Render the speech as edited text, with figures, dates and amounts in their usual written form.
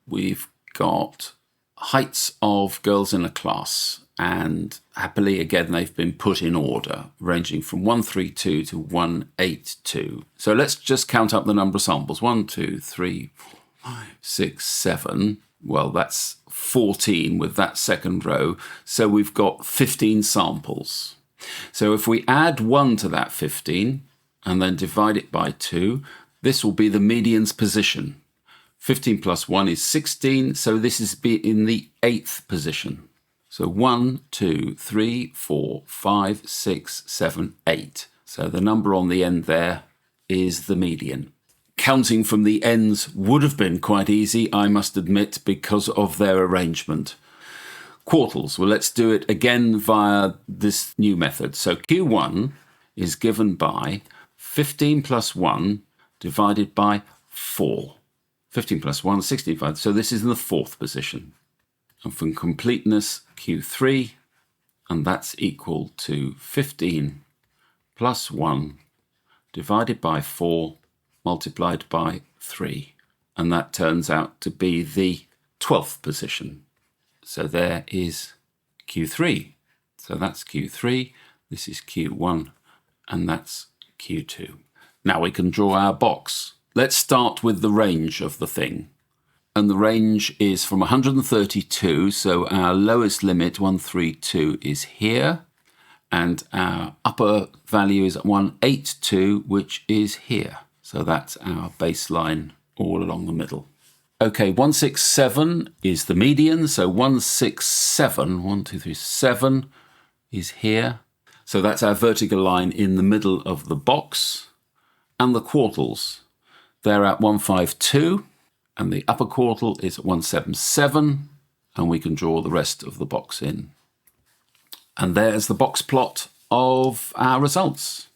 we've got heights of girls in a class, and happily, again, they've been put in order, ranging from 132 to 182. So let's just count up the number of samples. 1, 2, 3, 4, 5, 6, 7. Well, that's 14 with that second row. So we've got 15 samples. So if we add 1 to that 15 and then divide it by 2, this will be the median's position. 15 plus 1 is 16, so this is in the 8th position. So 1, 2, 3, 4, 5, 6, 7, 8. So the number on the end there is the median. Counting from the ends would have been quite easy, I must admit, because of their arrangement. Quartiles, well, let's do it again via this new method. So Q1 is given by 15 plus 1 divided by 4. 15 plus 1, 65. So this is in the 4th position. And for completeness, Q3, and that's equal to 15 plus 1 divided by 4 multiplied by 3. And that turns out to be the 12th position. So there is Q3. So that's Q3, this is Q1, and that's Q2. Now we can draw our box. Let's start with the range of the thing. And the range is from 132, so our lowest limit, 132, is here. And our upper value is 182, which is here. So that's our baseline all along the middle. Okay, 167 is the median, so 167, 1, 2, 3, 7 is here. So that's our vertical line in the middle of the box. And the quartiles, they're at 152. And the upper quartile is 177, and we can draw the rest of the box in. And there's the box plot of our results.